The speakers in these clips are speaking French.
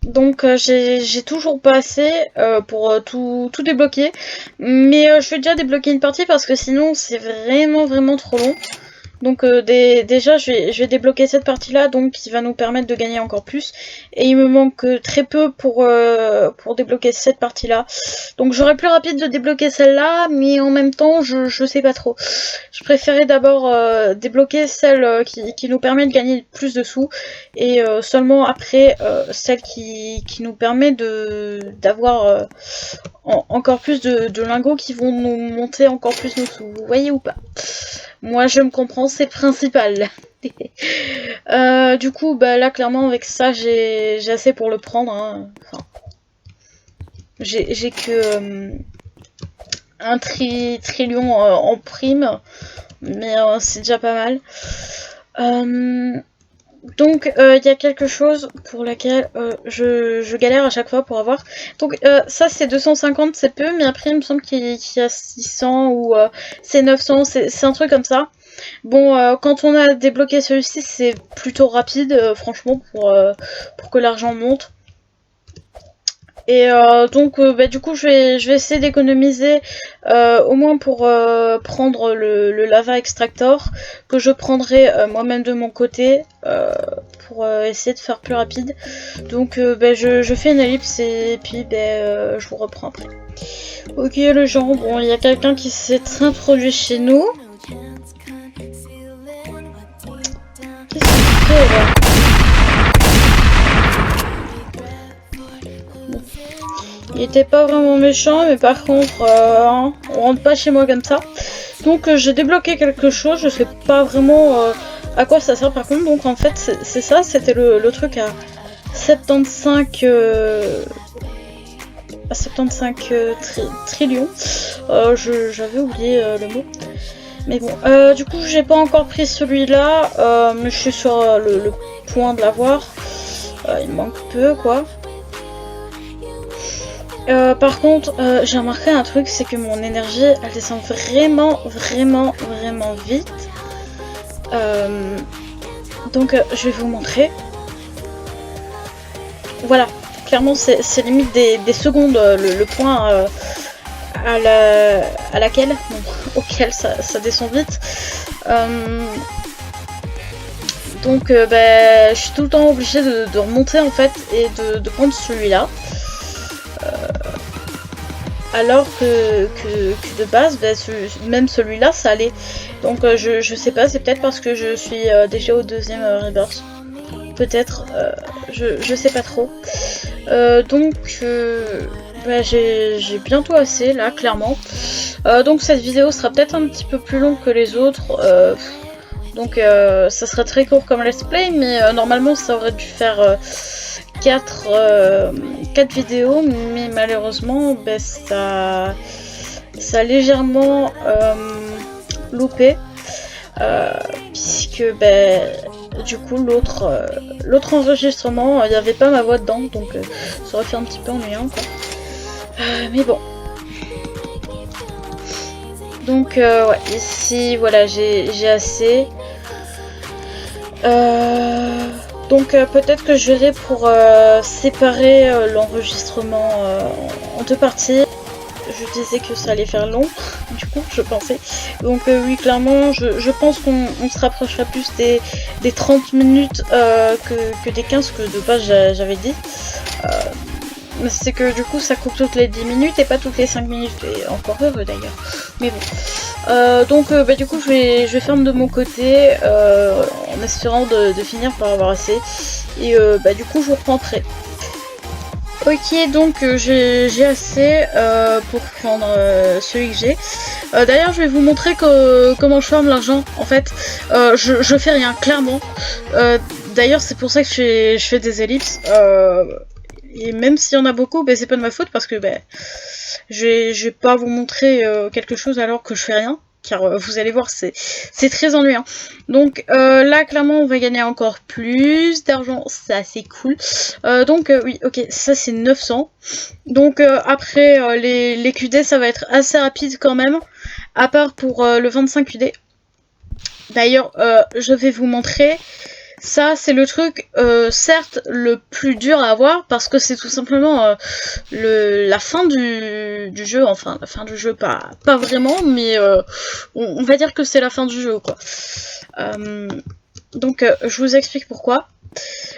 Donc j'ai toujours pas assez pour tout débloquer. Mais je vais déjà débloquer une partie parce que sinon c'est vraiment trop long. Donc déjà je vais débloquer cette partie là donc qui va nous permettre de gagner encore plus. Et il me manque très peu pour débloquer cette partie là. Donc j'aurais plus rapide de débloquer celle-là, mais en même temps je sais pas trop. Je préférais d'abord débloquer celle qui nous permet de gagner plus de sous. Et seulement après celle qui nous permet d'avoir encore plus de lingots qui vont nous monter encore plus nos sous. Vous voyez ou pas? Moi je me comprends, c'est principal. Du coup, bah là clairement avec ça j'ai assez pour le prendre. Hein. Enfin, j'ai que un trillion en prime, mais c'est déjà pas mal. Donc il y a quelque chose pour laquelle je galère à chaque fois pour avoir. Donc ça c'est 250, c'est peu, mais après il me semble qu'il y a 600 ou c'est 900, c'est un truc comme ça. Bon, quand on a débloqué celui-ci, c'est plutôt rapide, franchement, pour que l'argent monte. Et donc, bah, du coup, je vais essayer d'économiser au moins pour prendre le lava extractor, que je prendrai moi-même de mon côté pour essayer de faire plus rapide. Donc, bah, je fais une ellipse et puis bah, je vous reprends après. Ok, les gens, bon, il y a quelqu'un qui s'est introduit chez nous. Qu'est-ce qu'il fait là? Il était pas vraiment méchant, mais par contre, hein, on rentre pas chez moi comme ça. Donc j'ai débloqué quelque chose, je sais pas vraiment à quoi ça sert par contre. Donc en fait c'est ça, c'était le truc à 75 trillions. J'avais oublié le mot. Mais bon, du coup j'ai pas encore pris celui-là, mais je suis sur le point de l'avoir. Il me manque peu quoi. Par contre, j'ai remarqué un truc, c'est que mon énergie, elle descend vraiment vite. Donc, je vais vous montrer. Voilà, clairement, c'est limite des secondes le point à laquelle, bon, auquel ça descend vite. Donc, bah, je suis tout le temps obligée de remonter en fait et de prendre celui-là. Alors que de base, bah, même celui-là, ça allait. Donc je sais pas, c'est peut-être parce que je suis déjà au deuxième rebirth. Peut-être, je sais pas trop. Donc bah, j'ai bientôt assez là, clairement. Donc cette vidéo sera peut-être un petit peu plus longue que les autres. Donc ça sera très court comme let's play, mais normalement ça aurait dû faire 4 vidéos, mais malheureusement bah, ça a légèrement loupé, puisque bah, du coup l'autre enregistrement, il n'y avait pas ma voix dedans, donc ça aurait fait un petit peu ennuyant quoi. Mais bon. Donc ouais, ici voilà, j'ai assez. Donc peut-être que je verrai pour séparer l'enregistrement en deux parties. Je disais que ça allait faire long, du coup je pensais. Donc oui, clairement je pense qu'on se rapprochera plus des 30 minutes que des 15 que de base j'avais dit. C'est que du coup ça coupe toutes les 10 minutes et pas toutes les 5 minutes, et encore heureux d'ailleurs. Mais bon. Donc bah, du coup je vais faire de mon côté en espérant de finir par avoir assez. Et bah du coup je vous reprends après. Ok, donc j'ai assez pour prendre celui que j'ai. D'ailleurs je vais vous montrer comment je farme l'argent. En fait je fais rien, clairement. D'ailleurs c'est pour ça que je fais des ellipses. Et même s'il y en a beaucoup, bah, c'est pas de ma faute parce que bah, je vais pas vous montrer quelque chose alors que je fais rien. Car vous allez voir, c'est très ennuyant. Donc là, clairement, on va gagner encore plus d'argent. C'est assez cool. Donc oui, ok, ça c'est 900. Donc après, les QD, ça va être assez rapide quand même. À part pour le 25 QD. D'ailleurs, je vais vous montrer. Ça, c'est le truc, certes, le plus dur à avoir, parce que c'est tout simplement la fin du jeu, enfin, la fin du jeu, pas vraiment, mais on va dire que c'est la fin du jeu, quoi. Donc, je vous explique pourquoi.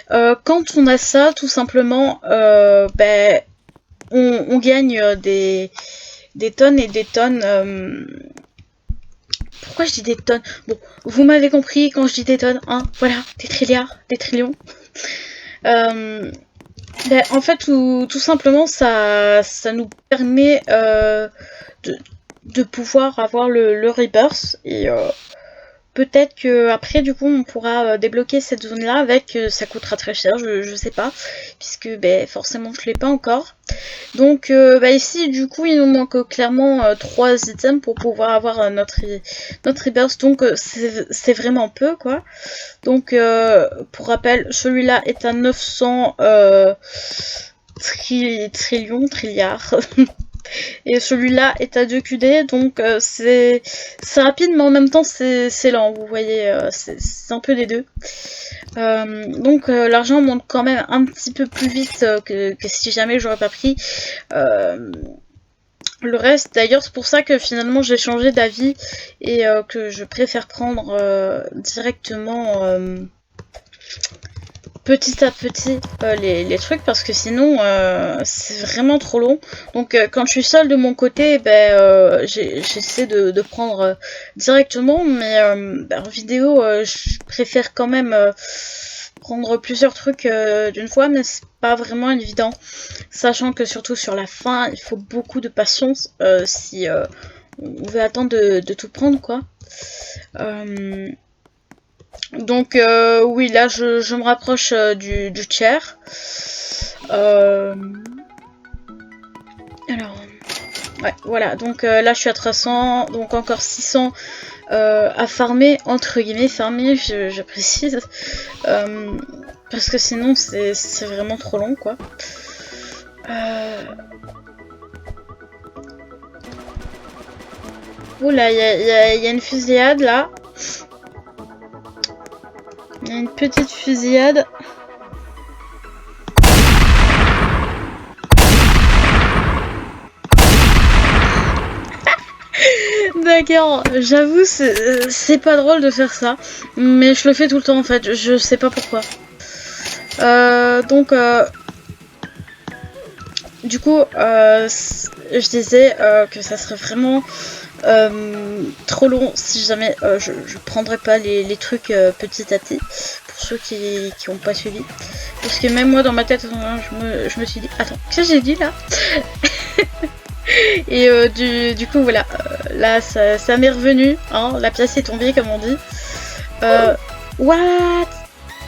Quand on a ça, tout simplement, ben, on gagne des tonnes et des tonnes. Pourquoi je dis des tonnes? Bon, vous m'avez compris quand je dis des tonnes, hein, voilà, des trilliards, des trillions. Ben, en fait, tout simplement, ça nous permet de pouvoir avoir le rebirth et peut-être que après du coup on pourra débloquer cette zone là avec ça coûtera très cher, je sais pas, puisque ben, forcément je l'ai pas encore. Donc bah ici du coup il nous manque clairement 3 items pour pouvoir avoir notre rebirth, donc c'est vraiment peu quoi. Donc pour rappel, celui-là est à 900 trilliards. Et celui-là est à 2 QD, donc c'est rapide, mais en même temps c'est lent, vous voyez, c'est un peu des deux. Donc l'argent monte quand même un petit peu plus vite que si jamais j'aurais pas pris le reste. D'ailleurs c'est pour ça que finalement j'ai changé d'avis et que je préfère prendre directement petit à petit les trucs, parce que sinon c'est vraiment trop long. Donc quand je suis seule de mon côté, ben, j'essaie de prendre directement, mais en vidéo je préfère quand même prendre plusieurs trucs d'une fois, mais c'est pas vraiment évident, sachant que surtout sur la fin il faut beaucoup de patience si on veut attendre de tout prendre quoi. Donc oui, là je me rapproche du tiers. Alors, ouais, voilà, donc là je suis à 300, donc encore 600 à farmer, entre guillemets, farmer, je précise, parce que sinon c'est vraiment trop long, quoi. Oula, il y a une fusillade, là. Il y a une petite fusillade. D'accord, j'avoue c'est pas drôle de faire ça, mais je le fais tout le temps en fait, je sais pas pourquoi. Donc du coup je disais que ça serait vraiment trop long si jamais je prendrais pas les trucs petit à petit, pour ceux qui ont pas suivi, parce que même moi dans ma tête je me suis dit attends, qu'est-ce que j'ai dit là? Et du coup voilà, là ça m'est revenu, hein, la pièce est tombée comme on dit. What?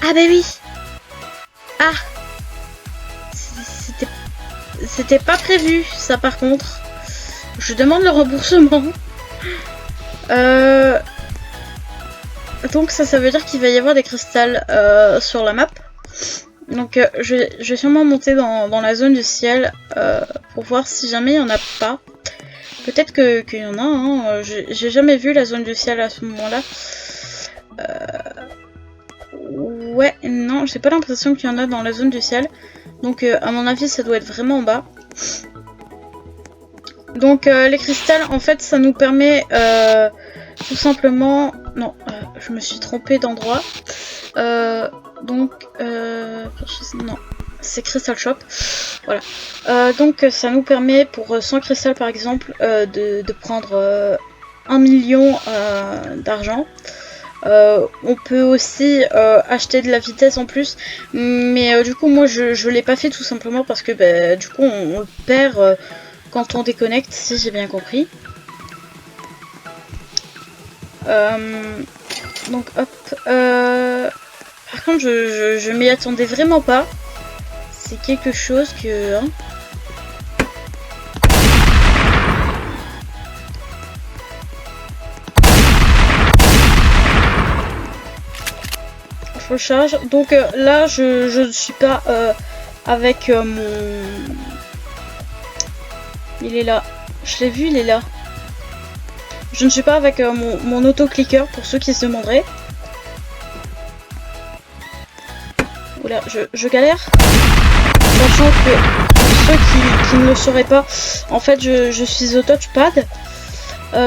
Ah bah oui. Ah, c'était pas prévu ça par contre. Je demande le remboursement. Donc ça veut dire qu'il va y avoir des cristals sur la map. Donc je vais sûrement monter dans la zone du ciel pour voir si jamais il n'y en a pas. Peut-être qu'il y en a, hein. J'ai jamais vu la zone du ciel à ce moment-là. Ouais, non, j'ai pas l'impression qu'il y en a dans la zone du ciel. Donc à mon avis ça doit être vraiment en bas. Donc les cristals en fait ça nous permet tout simplement... Non, je me suis trompée d'endroit. Donc non, c'est Crystal Shop. Voilà. Donc ça nous permet pour 100 cristals par exemple de prendre 1 million d'argent. On peut aussi acheter de la vitesse en plus, mais du coup moi je l'ai pas fait tout simplement parce que bah, du coup on le perd quand on déconnecte, si j'ai bien compris. Donc hop, par contre je m'y attendais vraiment pas, c'est quelque chose que... Hein. Je recharge, donc là je ne suis pas avec mon... Il est là, je l'ai vu, il est là. Je ne suis pas avec mon auto-clicker pour ceux qui se demanderaient. Oula, je galère. Sachant que, pour ceux qui ne le sauraient pas, en fait, je suis au touchpad.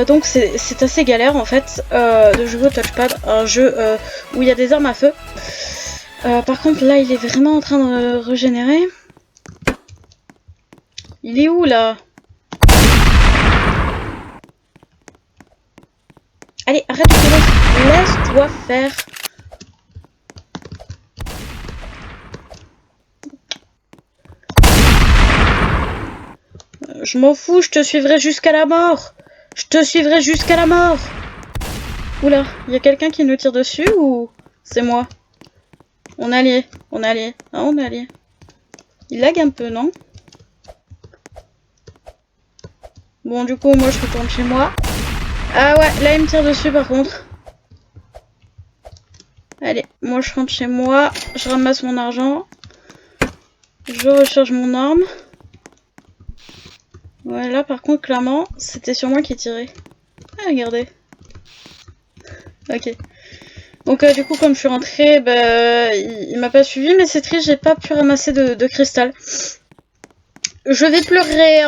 Donc c'est assez galère en fait de jouer au touchpad, un jeu où il y a des armes à feu. Par contre là il est vraiment en train de régénérer. Il est où là? Allez, arrête de courir, laisse-toi faire. Je m'en fous, je te suivrai jusqu'à la mort. Je te suivrai jusqu'à la mort. Oula, il y a quelqu'un qui nous tire dessus ou c'est moi? On est alliés, on est alliés. Ah, on est alliés. Il lag un peu, non? Bon, du coup, moi je retourne chez moi. Ah ouais, là il me tire dessus par contre. Allez, moi je rentre chez moi, je ramasse mon argent. Je recharge mon arme. Ouais, là par contre, clairement, c'était sur moi qui tirait. Ah, regardez. Ok. Donc du coup, comme je suis rentrée, bah, il m'a pas suivi, mais c'est triste, j'ai pas pu ramasser de cristal. Je vais pleurer.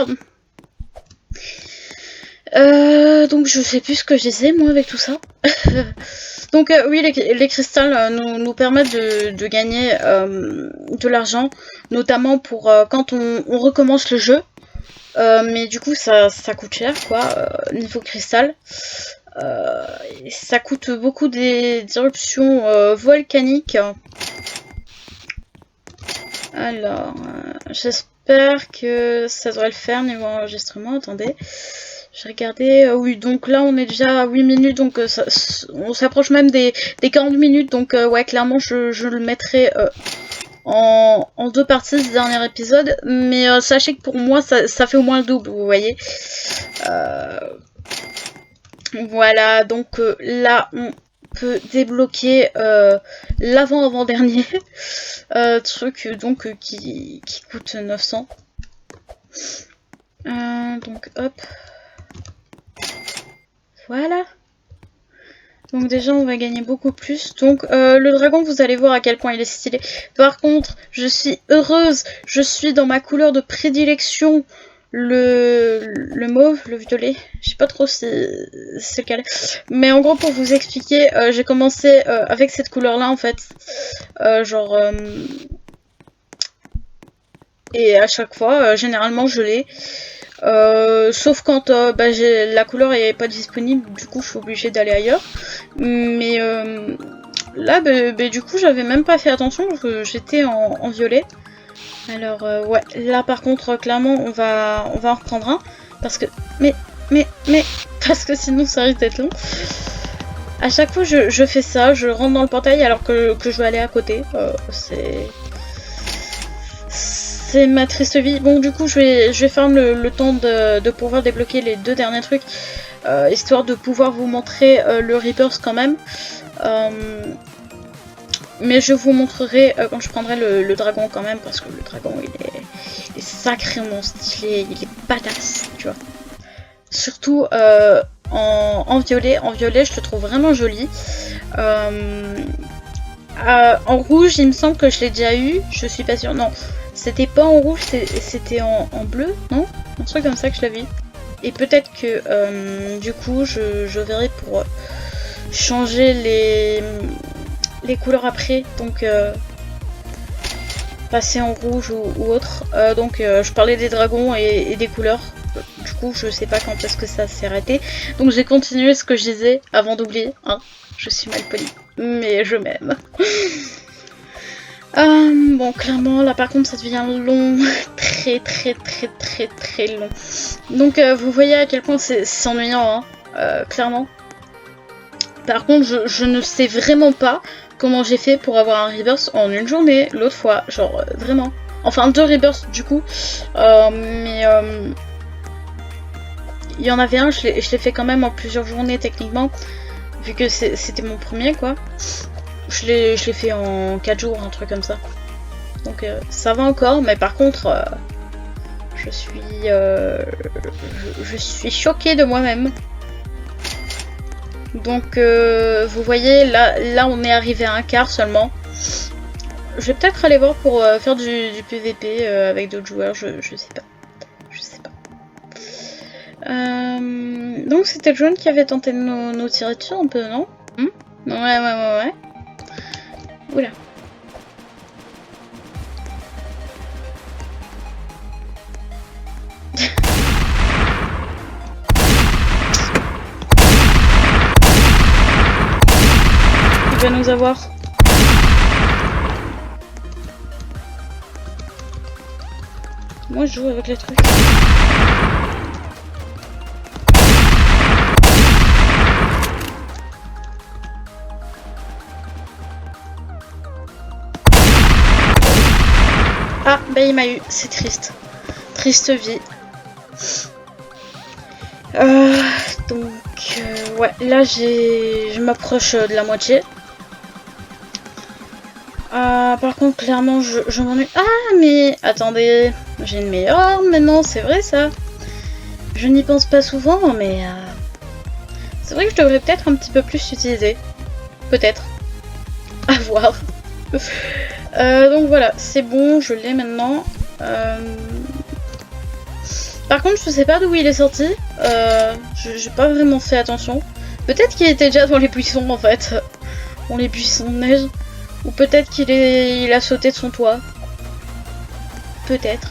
Donc je sais plus ce que je disais moi avec tout ça. Donc oui, les cristals nous permettent de gagner de l'argent, notamment pour quand on recommence le jeu. Mais du coup ça coûte cher quoi, niveau cristal. Ça coûte beaucoup des éruptions volcaniques. Alors, j'espère que ça devrait le faire niveau enregistrement. Attendez. J'ai regardé, oui, donc là on est déjà à 8 minutes, donc on s'approche même des 40 minutes, donc ouais, clairement je le mettrai en 2 parties ce dernier épisode, mais sachez que pour moi ça fait au moins le double, vous voyez. Voilà, donc là on peut débloquer l'avant-avant-dernier truc donc qui coûte 900. Donc hop. Voilà. Donc déjà on va gagner beaucoup plus. Donc le dragon, vous allez voir à quel point il est stylé. Par contre, je suis heureuse. Je suis dans ma couleur de prédilection. Le mauve, le violet. Je sais pas trop si c'est lequel. Mais en gros pour vous expliquer, j'ai commencé avec cette couleur là en fait. Et à chaque fois, généralement je l'ai. Sauf quand bah, la couleur est pas disponible, du coup je suis obligée d'aller ailleurs. Mais là, bah, du coup j'avais même pas fait attention parce que j'étais en violet. Alors ouais, là par contre clairement on va en reprendre un. Parce que... Mais... Parce que sinon ça risque d'être long. À chaque fois je fais ça, je rentre dans le portail alors que je vais aller à côté. C'est ma triste vie. Bon, du coup, je vais faire le temps de pouvoir débloquer les 2 derniers trucs, histoire de pouvoir vous montrer le Reapers quand même. Mais je vous montrerai quand je prendrai le dragon quand même, parce que le dragon, il est sacrément stylé, il est badass, tu vois. Surtout en violet. En violet, je le trouve vraiment joli. En rouge, il me semble que je l'ai déjà eu, je suis pas sûre. Non. C'était pas en rouge, c'était en bleu, non? Un truc comme ça que je l'avais eu. Et peut-être que du coup je verrai pour changer les couleurs après, donc passer en rouge ou autre. Donc je parlais des dragons et des couleurs. Du coup je sais pas quand est-ce que ça s'est arrêté. Donc j'ai continué ce que je disais avant d'oublier. Hein. Je suis mal polie, mais je m'aime. Bon, clairement, là par contre ça devient long, très long. Donc vous voyez à quel point c'est ennuyant, hein, clairement. Par contre, je ne sais vraiment pas comment j'ai fait pour avoir un reverse en une journée, l'autre fois, genre vraiment. Enfin 2 reverse du coup, mais il y en avait un, je l'ai fait quand même en plusieurs journées techniquement, vu que c'était mon premier quoi. Je l'ai fait en 4 jours, un truc comme ça. Donc ça va encore, mais par contre, je suis choquée de moi-même. Donc vous voyez, là on est arrivé à un quart seulement. Je vais peut-être aller voir pour faire du PVP avec d'autres joueurs, je sais pas. Je sais pas. Donc c'était le jaune qui avait tenté de nous tirer dessus un peu, non? Ouais. Oula. Il va nous avoir. Moi je joue avec les trucs. Ah, bah il m'a eu, c'est triste. Triste vie. Ouais, là je m'approche de la moitié. Par contre, clairement, je m'ennuie. Ah, mais attendez, j'ai une meilleure arme maintenant, c'est vrai ça. Je n'y pense pas souvent, mais c'est vrai que je devrais peut-être un petit peu plus l'utiliser. Peut-être. À voir. Donc voilà, c'est bon, je l'ai maintenant. Par contre, je sais pas d'où il est sorti. J'ai pas vraiment fait attention. Peut-être qu'il était déjà dans les buissons en fait. Dans les buissons de neige. Ou peut-être qu'il a sauté de son toit. Peut-être.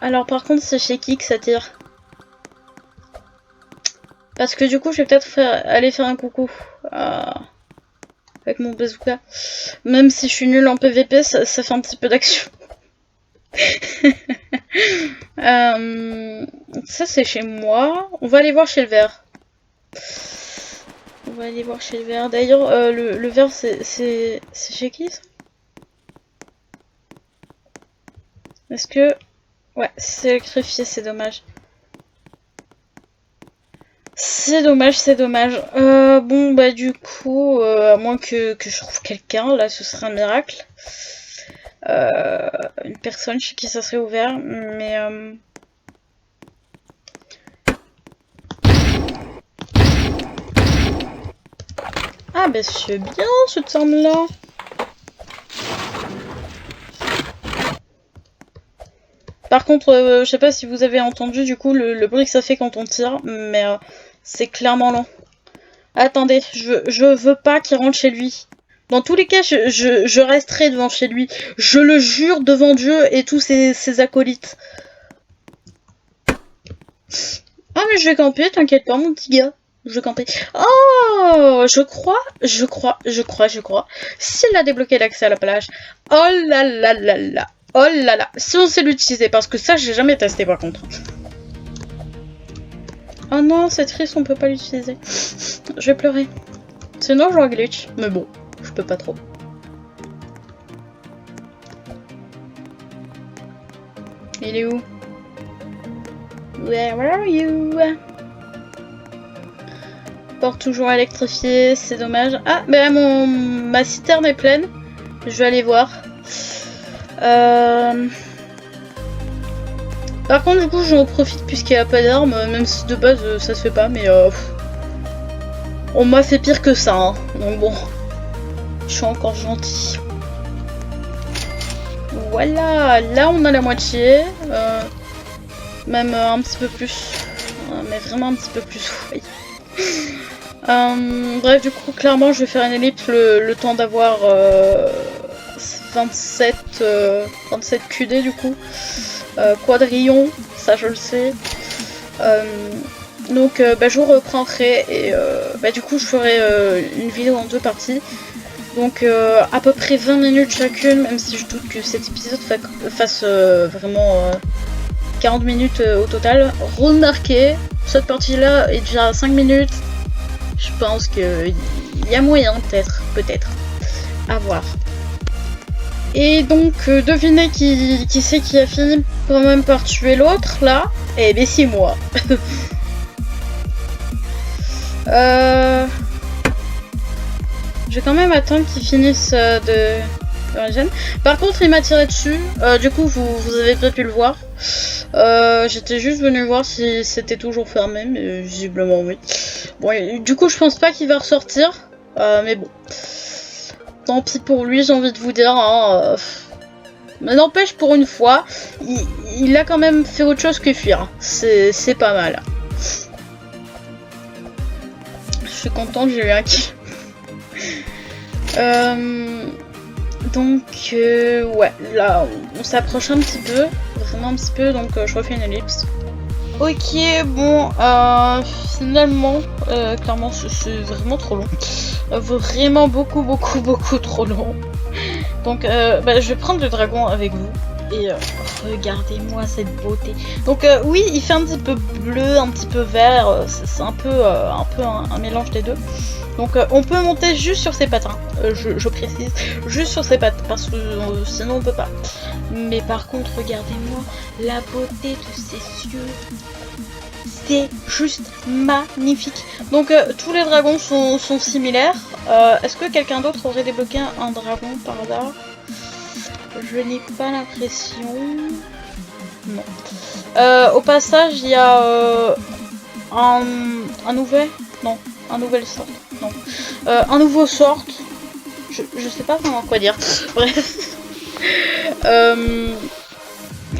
Alors par contre, c'est chez qui que ça tire? Parce que du coup, je vais peut-être aller faire un coucou. Avec mon bazooka. Même si je suis nulle en PVP, ça fait un petit peu d'action. Ça c'est chez moi. On va aller voir chez le vert. On va aller voir chez le vert. D'ailleurs, le vert c'est chez qui ça? Est-ce que... Ouais, c'est électrifié, c'est dommage. C'est dommage. Bon, bah du coup, à moins que je trouve quelqu'un, là, ce serait un miracle. Une personne chez qui ça serait ouvert, mais... Ah, bah c'est bien, cette arme-là. Par contre, je sais pas si vous avez entendu du coup le bruit que ça fait quand on tire, mais c'est clairement long. Attendez, je veux pas qu'il rentre chez lui. Dans tous les cas, je resterai devant chez lui. Je le jure devant Dieu et tous ses acolytes. Ah mais je vais camper, t'inquiète pas mon petit gars. Je vais camper. Oh, je crois. S'il a débloqué l'accès à la plage. Oh là là là là. Oh là là. Si on sait l'utiliser, parce que ça j'ai jamais testé par contre. Oh non, c'est triste, on peut pas l'utiliser. Je vais pleurer. Sinon je un glitch. Mais bon, je peux pas trop. Il est où? Where are you? Porte toujours électrifiée, c'est dommage. Ah, bah ma citerne est pleine. Je vais aller voir. Par contre, du coup, j'en profite puisqu'il n'y a pas d'armes, même si de base ça se fait pas, mais on m'a fait pire que ça, hein. Donc bon, je suis encore gentil. Voilà, là on a la moitié, même un petit peu plus, mais vraiment un petit peu plus. Oui. Bref, du coup, clairement, je vais faire une ellipse le temps d'avoir 27 QD du coup. Quadrillon, ça je le sais. Donc bah, je vous reprendrai et bah, du coup je ferai une vidéo en deux parties. Donc à peu près 20 minutes chacune, même si je doute que cet épisode fasse vraiment 40 minutes au total. Remarquez, cette partie là est déjà à 5 minutes. Je pense qu'il y a moyen peut-être, à voir. Et donc, devinez qui c'est qui a fini quand même par tuer l'autre, là? Eh bien, c'est moi. Je vais quand même attendre qu'il finisse de régène. Par contre, il m'a tiré dessus. Du coup, vous avez pas pu le voir. J'étais juste venu voir si c'était toujours fermé, mais visiblement oui. Bon, du coup, je pense pas qu'il va ressortir. Mais bon. tant pis pour lui, j'ai envie de vous dire. Hein, mais n'empêche, pour une fois, il a quand même fait autre chose que fuir. C'est pas mal. Je suis contente, j'ai eu un kill. Donc, ouais, là, on s'approche un petit peu. Vraiment un petit peu, donc je refais une ellipse. Ok, bon, finalement, clairement, c'est vraiment trop long. Vraiment beaucoup trop long. Donc, bah, je vais prendre le dragon avec vous. Et regardez-moi cette beauté. Donc, oui, il fait un petit peu bleu, un petit peu vert. C'est un peu un mélange des deux. Donc, on peut monter juste sur ses pattes. Hein. Je précise, juste sur ses pattes. Parce que sinon, on peut pas. Mais par contre, regardez-moi la beauté de ses yeux. C'est juste magnifique. Donc tous les dragons sont similaires. Est-ce que quelqu'un d'autre aurait débloqué un dragon par hasard? Je n'ai pas l'impression. Non. Au passage, il y a un nouvel. Non, un nouvel sort. Non. Un nouveau sort. Je sais pas vraiment quoi dire. Bref.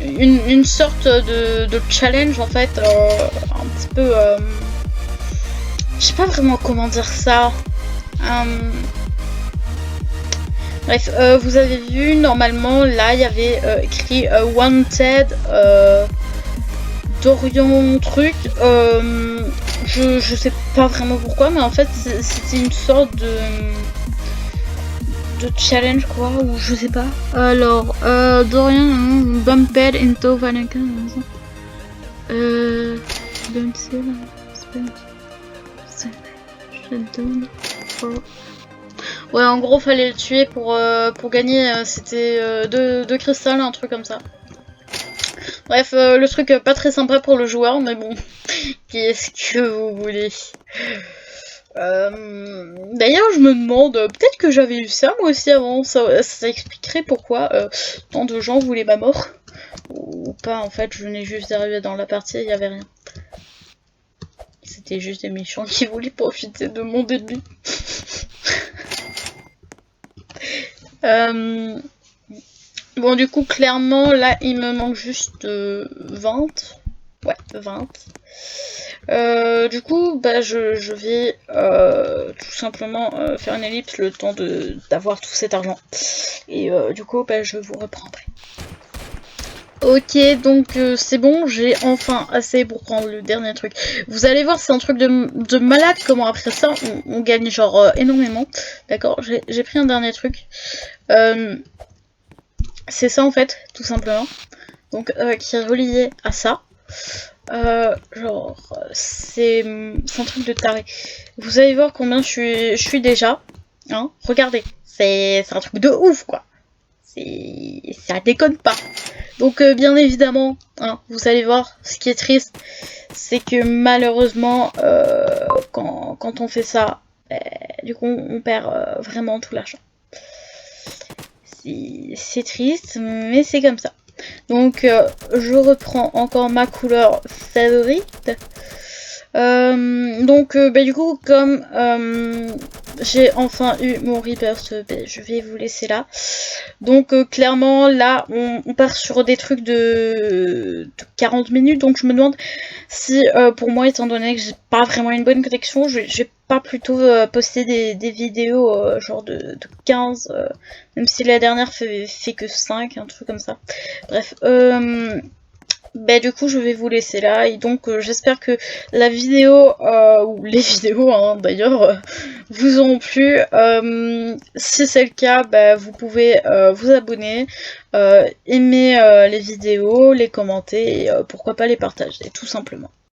Une sorte de challenge en fait, un petit peu, je sais pas vraiment comment dire ça. Bref, vous avez vu normalement là il y avait écrit Wanted Dorian truc. Je sais pas vraiment pourquoi, mais en fait c'était une sorte de challenge quoi, ou je sais pas. Alors, Dorian bumped into Valentin. Ouais, en gros, fallait le tuer pour gagner. C'était deux cristals, un truc comme ça. Bref, le truc pas très sympa pour le joueur, mais bon, qu'est-ce que vous voulez? D'ailleurs, je me demande, peut-être que j'avais eu ça moi aussi avant, ça expliquerait pourquoi tant de gens voulaient ma mort. Ou pas, en fait, je venais juste d'arriver dans la partie et il n'y avait rien. C'était juste des méchants qui voulaient profiter de mon début. Bon, du coup, clairement, là, il me manque juste 20. Ouais, 20. Du coup, bah, je vais tout simplement faire une ellipse le temps d'avoir tout cet argent. Et du coup, bah, je vous reprends après. Ok, donc c'est bon, j'ai enfin assez pour prendre le dernier truc. Vous allez voir, c'est un truc de malade comment après ça, on gagne genre énormément. D'accord, j'ai pris un dernier truc. C'est ça en fait, tout simplement. Donc, qui est relié à ça. Genre, c'est un truc de taré. Vous allez voir combien je suis déjà. Hein, regardez, c'est un truc de ouf quoi. Ça déconne pas. Donc bien évidemment, hein, vous allez voir, ce qui est triste, c'est que malheureusement, quand on fait ça, du coup on perd vraiment tout l'argent. C'est triste, mais c'est comme ça. Donc je reprends encore ma couleur favorite. Donc bah, du coup comme j'ai enfin eu mon rebirth, bah, je vais vous laisser là. Donc clairement là on part sur des trucs de 40 minutes, donc je me demande si pour moi, étant donné que j'ai pas vraiment une bonne connexion, je vais pas plutôt poster des vidéos genre de 15, même si la dernière fait que 5, un truc comme ça. Bref, bah, du coup je vais vous laisser là, et donc j'espère que la vidéo, ou les vidéos hein, d'ailleurs, vous ont plu. Si c'est le cas, bah, vous pouvez vous abonner, aimer les vidéos, les commenter, et pourquoi pas les partager, tout simplement.